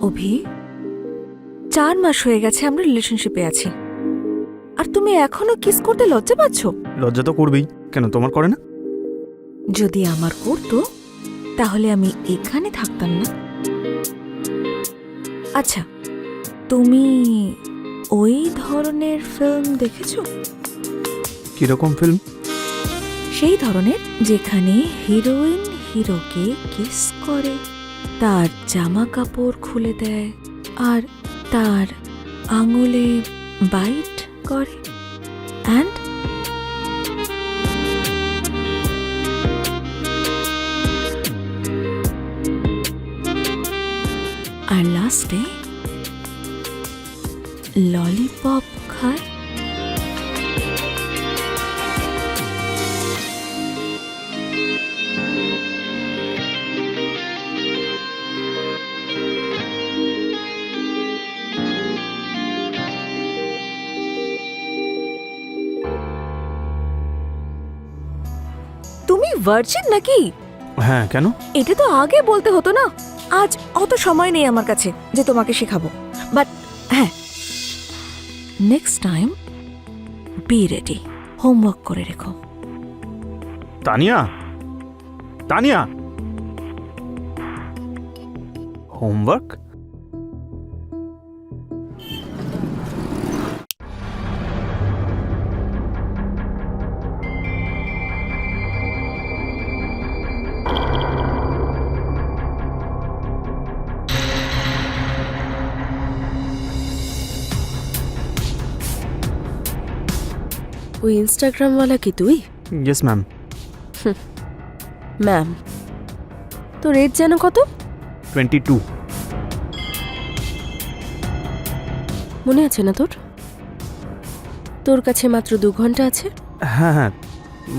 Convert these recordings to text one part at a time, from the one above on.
অভি, 4 মাস হয়ে গেছে আমরা রিলেশনশিপে আছি, আর তুমি এখনো কিস করতে লজ্জা পাচ্ছ? লজ্জা তো করবেই, কেন তোমার করে না? যদি আমার করতো তাহলে আমি এখানে থাকতাম না। আচ্ছা, তুমি ওই ধরনের ফিল্ম দেখেছো? কিরকম ফিল্ম? সেই ধরনের যেখানে হিরোইন হিরোকে কিস করে, তার জামা কাপড় খুলে দেয় আর তার আঙুলে বাইট করে, অ্যান্ড আর লাস্টে ললিপপ খায়। তুমি ভার্জিন নাকি? হ্যাঁ, কেন? এটা তো আগে বলতে হতো না। আজ অত সময় নেই আমার কাছে যে তোমাকে শেখাবো, বাট হ্যাঁ, next time be ready, homework করে রেখো। তানিয়া, তানিয়া, হোমওয়ার্ক? ওই ইনস্টাগ্রামওয়ালা কি তুই? Yes ma'am. ম্যাম, তোর রেট যেন কত? 22। মনে আছে না তোর? তোর কাছে মাত্র 2 ঘন্টা আছে। হ্যাঁ হ্যাঁ,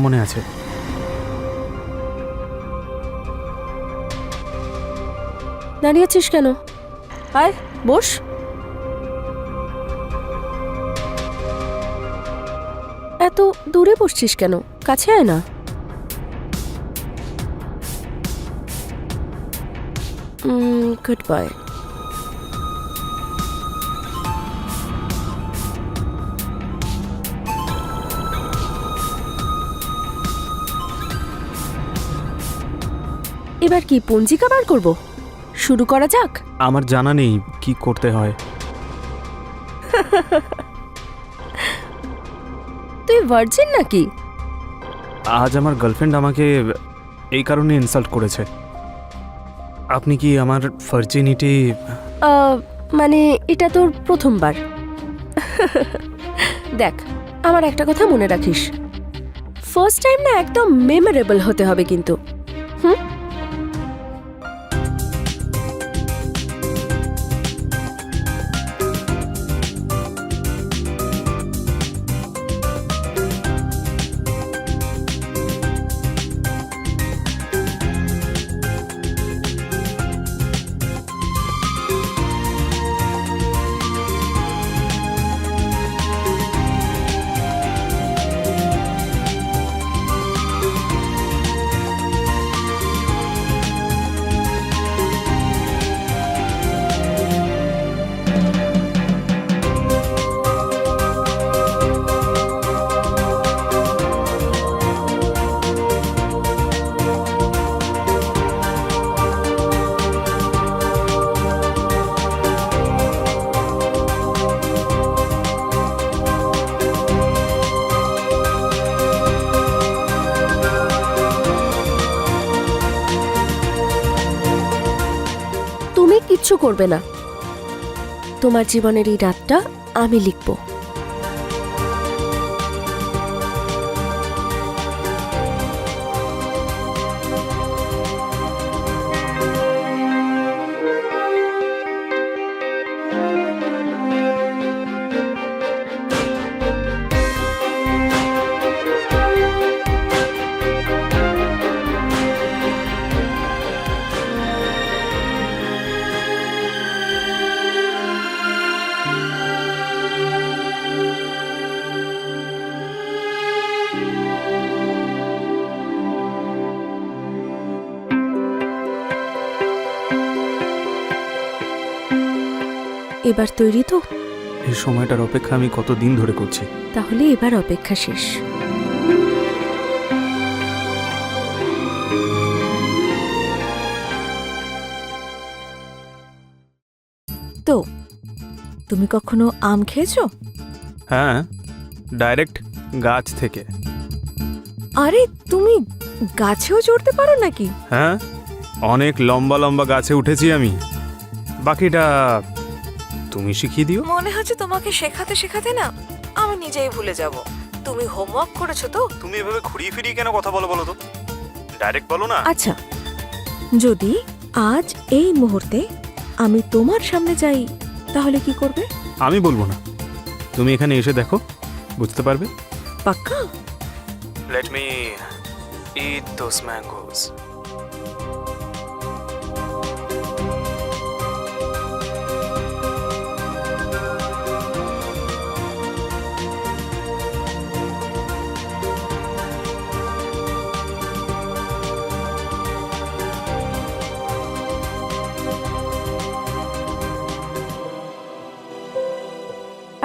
মনে আছে। দাঁড়িয়ে আছিস কেন? আয় বস। এত দূরে বসছিস কেন? কাছে আয় না। Good bye. এবার কি পঞ্জিকা বার করব? শুরু করা যাক। আমার জানা নেই কি করতে হয়। তুই ভার্জিন নাকি? আজ আমার গার্লফ্রেন্ড আমাকে এই কারণে ইনসাল্ট করেছে। আপনি কি আমার ভার্জিনিটি? মানে এটা তোর প্রথমবার। দেখ, আমার একটা কথা মনে রাখিস, ফার্স্ট টাইম না একদম মেমোরেবল হতে হবে কিন্তু। হুম? তুমি কিচ্ছু করবে না। তোমার জীবনের এই রাতটা আমি লিখব। এবার তৈরি তো? এই সময়টার অপেক্ষা আমি কতদিন ধরে করছি। তাহলে এবার অপেক্ষা শেষ। তো তুমি কখনো আম খেয়েছো? হ্যাঁ, ডাইরেক্ট গাছ থেকে। আরে তুমি গাছেও চড়তে পারো নাকি? হ্যাঁ, অনেক লম্বা লম্বা গাছে উঠেছি আমি। বাকিটা তুমি শিখিয়ে দিও। মনে হচ্ছে তোমাকে শেখাতে শেখাতে না আমি নিজেই ভুলে যাব। তুমি হোমওয়ার্ক করেছো তো? তুমি এভাবে ঘুরিয়ে ফিরিয়ে কেন কথা বলো বলো তো? ডাইরেক্ট বলো না। আচ্ছা, যদি আজ এই মুহূর্তে আমি তোমার সামনে যাই তাহলে কি করবে? আমি বলবো না, তুমি এখানে এসে দেখো, বুঝতে পারবে। পাক্কা? Let me eat those mangoes.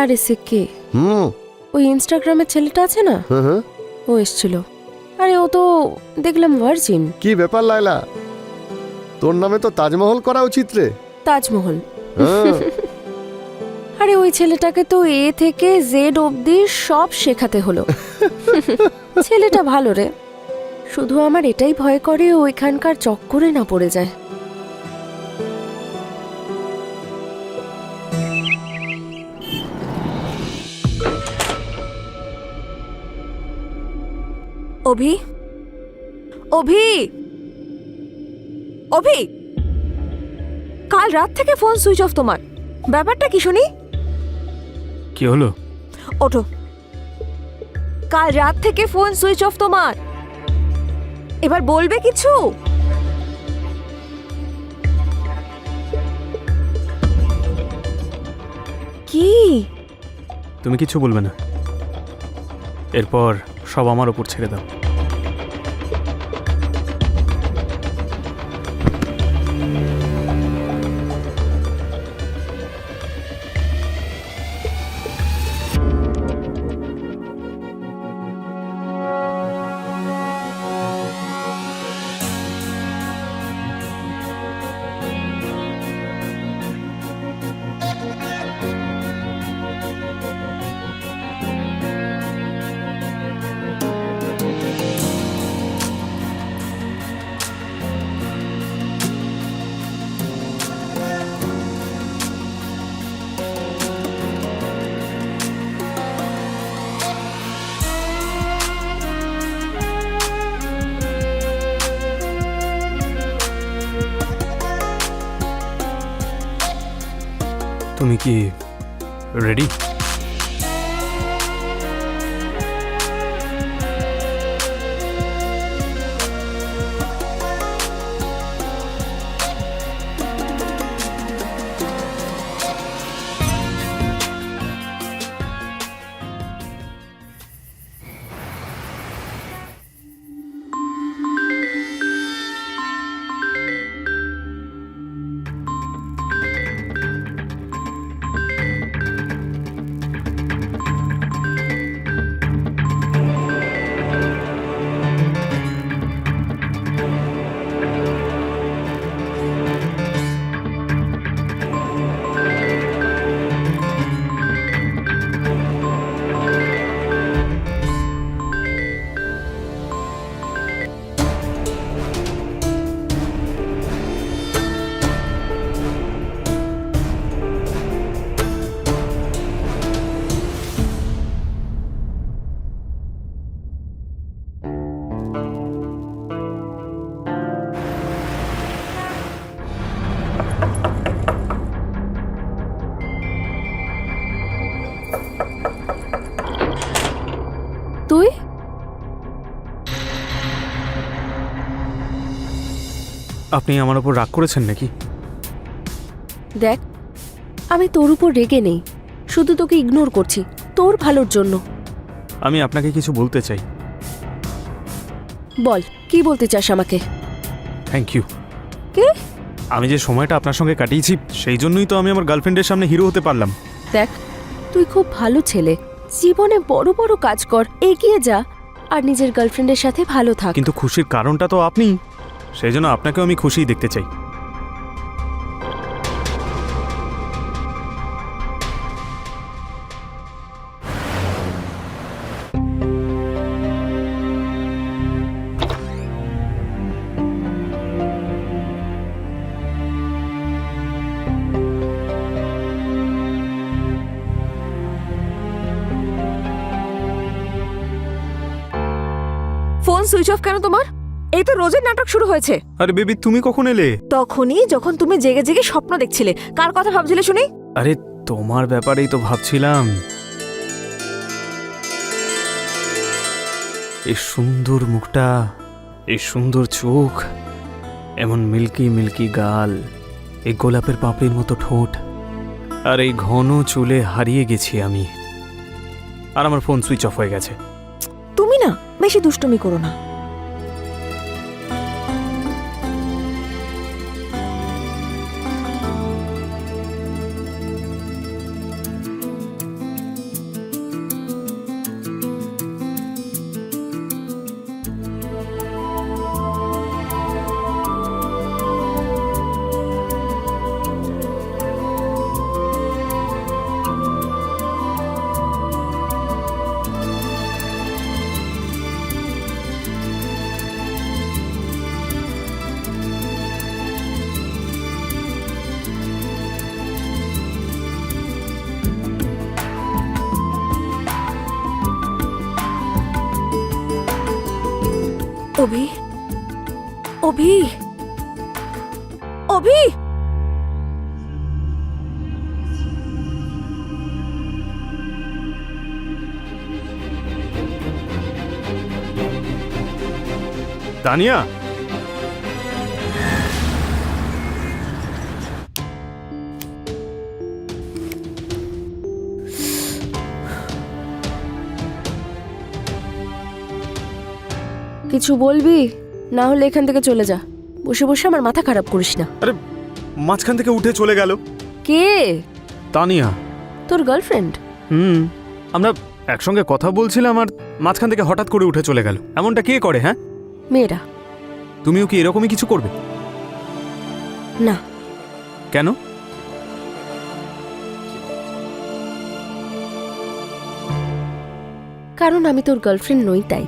আরে সে কে? ওই ইনস্টাগ্রামের ছেলেটা আছে না, হুম, ও এসেছিল। আরে ও তো দেখলাম ভার্জিন। কি ব্যাপার লায়লা, তোর নামে তো তাজমহল করা উচিত রে। তাজমহল? হ্যাঁ। আরে ওই ছেলেটাকে তো এ থেকে জেড অবধি সব শেখাতে হলো। ছেলেটা ভালো রে, শুধু আমার এটাই ভয় করে ওইখানকার চক্করে না পড়ে যায়। অভি, অভি, অভি, কাল রাত থেকে ফোন সুইচ অফ তোমার। ব্যাপারটা কি শুনি? কি হলো? ওঠো, কাল রাত থেকে ফোন সুইচ অফ তোমার। এবার বলবে কিছু? কি? তুমি কিছু বলবে না, এরপর সব আমার ওপর ছেড়ে দাও। তুমি কি রেডি? তুই? আপনি আমার ওপর রাগ করেছেন নাকি? দেখ, আমি তোর উপর রেগে নেই, শুধু তোকে ইগনোর করছি তোর ভালোর জন্য। আমি আপনাকে কিছু বলতে চাই। বল, কি বলতে চাস আমাকে? Thank you. কে? আমি যে সময়টা আপনার সঙ্গে কাটিয়েছি সেই জন্যই তো আমি আমার গার্লফ্রেন্ডের সামনে হিরো হতে পারলাম। দেখ, তুই খুব ভালো ছেলে, জীবনে বড় বড় কাজ কর, এগিয়ে যা আর নিজের গার্লফ্রেন্ডের সাথে ভালো থাক। কিন্তু খুশির কারণটা তো আপনি, সেই জন্য আপনাকেও আমি খুশিই দেখতে চাই। ফোন সুইচ অফ কেন তোমার? এই তো রোজের নাটক শুরু হয়েছে। আরে বেবি, তুমি কখন এলে? তখনই যখন তুমি জেগে জেগে স্বপ্ন দেখছিলে। কার কথা ভাবছিলে শুনি? আরে তোমার ব্যাপারেই তো ভাবছিলাম। এই সুন্দর মুখটা, এই সুন্দর চোখ, এমন মিল্কি মিল্কি গাল, এই গোলাপের পাপড়ির মতো ঠোঁট, আর এই ঘন চুলে হারিয়ে গেছি আমি। আর আমার ফোন সুইচ অফ হয়ে গেছে। তুমি না বেশি দুষ্টুমি করো না। অভি, অভি, অভি, তানিয়া, কিছু বলবি? না হলে এখান থেকে চলে যা। বসে বসে আমার মাথা খারাপ করিস না। আরে মাঝখান থেকে উঠে চলে গেল। কে? তানিয়া। তোর গার্লফ্রেন্ড? আমরা একসঙ্গে কথা বলছিলাম আর মাঝখান থেকে হঠাৎ করে উঠে চলে গেল। এমনটা কে করে? হ্যাঁ, মেয়েরা। তুমিও কি এরকমই কিছু করবে? না। কেন? কারণ আমি তোর গার্লফ্রেন্ড নই, তাই।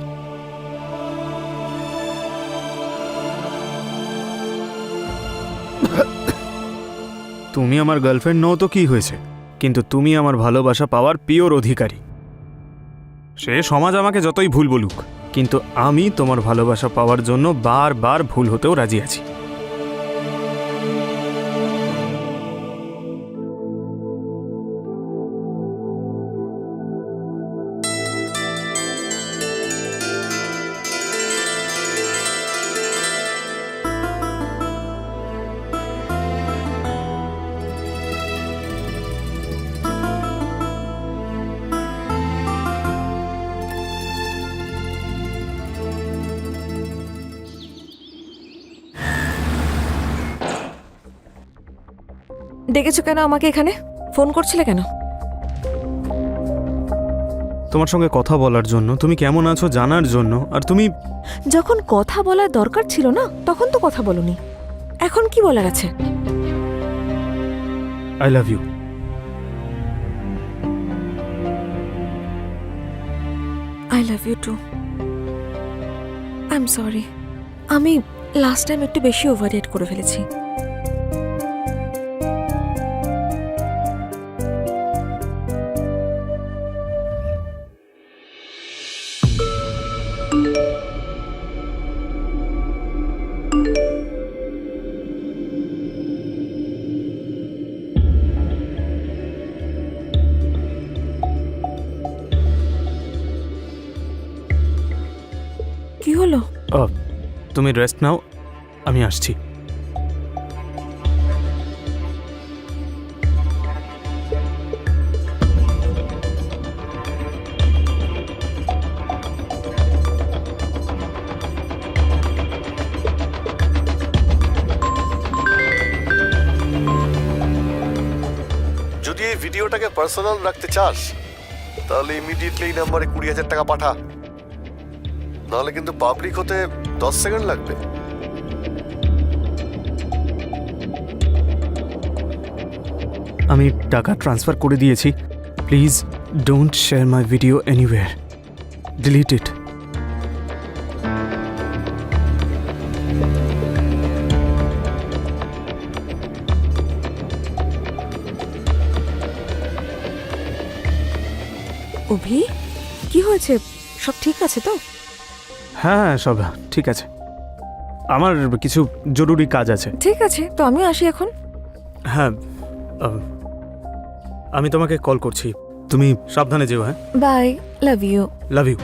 তুমি আমার গার্লফ্রেন্ড নও তো কি হয়েছে, কিন্তু তুমি আমার ভালোবাসা পাওয়ার পিওর অধিকারী। সে সমাজ আমাকে যতই ভুল বলুক, কিন্তু আমি তোমার ভালোবাসা পাওয়ার জন্য বারবার ভুল হতেও রাজি আছি। ডেকেছো কেন আমাকে এখানে? ফোন করছিলে কেন? তোমার সঙ্গে কথা বলার জন্য, তুমি কেমন আছো জানার জন্য। আর তুমি যখন কথা বলার দরকার ছিল না তখন তো কথা বলনি, এখন কি বলার আছে? I love you. I love you too. I am sorry, আমি লাস্ট টাইম একটু বেশি ওভার রিয়েক্ট করে ফেলেছি। কি হলো? তুমি রেস্ট নাও, আমি আসছি। ওটাকে পার্সোনাল রাখতে চাস তাহলে ইমিডিয়েটলি এই নাম্বারে 20,000 টাকা পাঠা, নাহলে কিন্তু পাবলিক হতে 10 সেকেন্ড লাগবে। আমি টাকা ট্রান্সফার করে দিয়েছি। Please don't share my video anywhere, delete it. Abhi, কি হয়েছে? সব ঠিক আছে তো? হ্যাঁ, সব ঠিক আছে। আমার কিছু জরুরি কাজ আছে। ঠিক আছে, তো আমি আসি এখন। হ্যাঁ, আমি তোমাকে কল করছি, তুমি সাবধানে যেও। হ্যাঁ, bye, love you. Love you.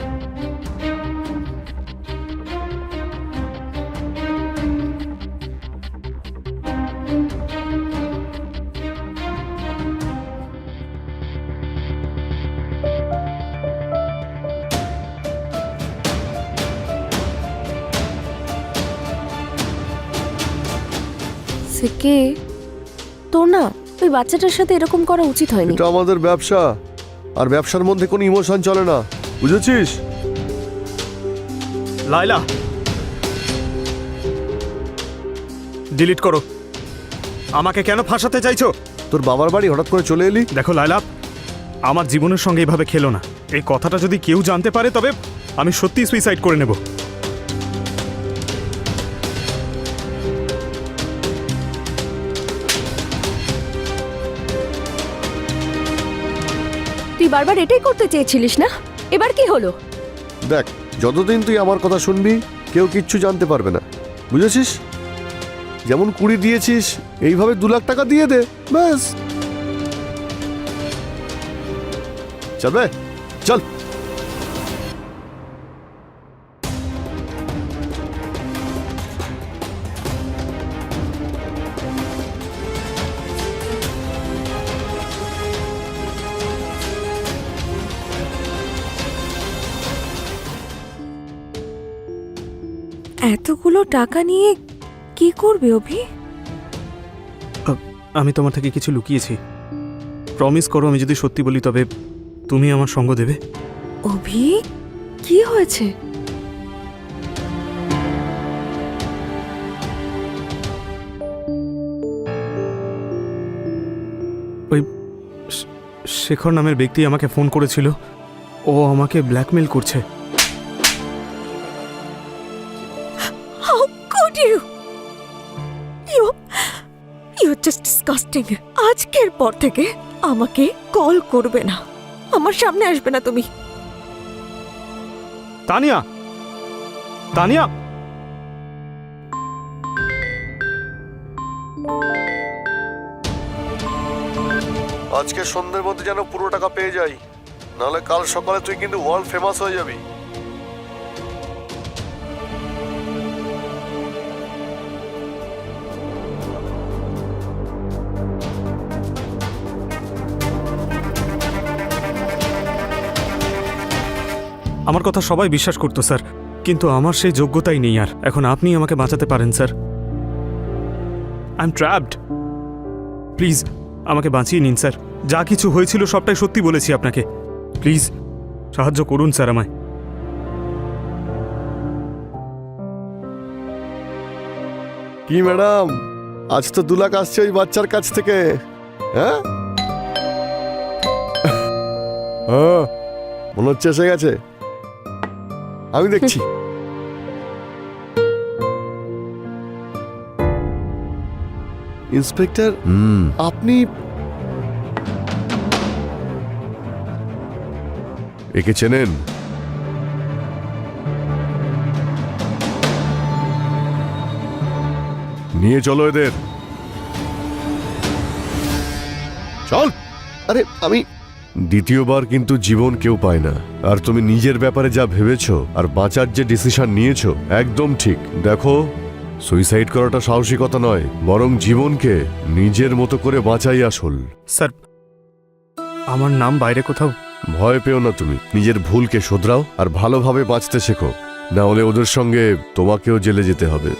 সে কে? তোর না ওই বাচ্চাটার সাথে এরকম করা উচিত হয়নি। এটা আমাদের ব্যবসা, আর ব্যবসার মধ্যে কোনো ইমোশন চলে না, বুঝেছিস? লাইলা, ডিলিট করো। আমাকে কেন ফাঁসাতে চাইছো? তোর বাবার বাড়ি হঠাৎ করে চলে এলি। দেখো লাইলা, আমার জীবনের সঙ্গে এইভাবে খেলো না। এই কথাটা যদি কেউ জানতে পারে তবে আমি সত্যি সুইসাইড করে নেব। তুই বারবার এটাই করতে চেয়েছিলিস না, এবার কি হলো? দেখ, যতদিন তুই আমার কথা শুনবি কেউ কিচ্ছু জানতে পারবে না, বুঝেছিস? যেমন 20 দিয়েছিস এইভাবে 2 লাখ টাকা দিয়ে দে, ব্যাস। চল বে, চল। এতগুলো টাকা নিয়ে কি করবে অভি? আমি তোমার থেকে কিছু লুকিয়েছি। প্রমিস করো, আমি যদি সত্যি বলি তবে তুমি আমার সঙ্গ দেবে। অভি, কি হয়েছে? ওই শেখর নামের ব্যক্তি আমাকে ফোন করেছিল, ও আমাকে ব্ল্যাকমেল করছে। How could you? You're just disgusting. আজকের পর থেকে আমাকে কল করবে না, আমার সামনে আসবে না তুমি। তানিয়া, তানিয়া, আজকে সন্ধ্যের মধ্যে যেন পুরো টাকা পেয়ে যাই, নাহলে কাল সকালে তুই কিন্তু ওয়ার্ল্ড ফেমাস হয়ে যাবি। আমার কথা সবাই বিশ্বাস করতো স্যার, কিন্তু আমার সেই যোগ্যতাই নেই আর। এখন আপনি আমাকে বাঁচাতে পারেন sir. I am trapped. Please আমাকে বাঁচিয়ে নিন স্যার। যা কিছু হয়েছিল সবটাই সত্যি বলেছি আপনাকে। প্লিজ সাহায্য করুন স্যার আমায়। কি ম্যাডাম, আজ তো 2 লাখ আসছে ওই বাচ্চার কাছ থেকে। হ্যাঁ, মনে হচ্ছে এসে গেছে, আমি দেখছি। ইন্সপেক্টর, আপনি একে চেনেন? নিয়ে চলো এদের। চল। আরে আমি দ্বিতীয়বার কিন্তু জীবন কেউ পায় না, আর তুমি নিজের ব্যাপারে যা ভেবেছো আর বাঁচার যে ডিসিশন নিয়েছো একদম ঠিক। দেখো, সুইসাইড করাটা সাহসিকতা নয়, বরং জীবনকে নিজের মতো করে বাঁচাই আসল। স্যার, আমার নাম বাইরে কোথাও। ভয় পেও না, তুমি নিজের ভুলকে শোধরাও আর ভালোভাবে বাঁচতে শেখো, না হলে ওদের সঙ্গে তোমাকেও জেলে যেতে হবে।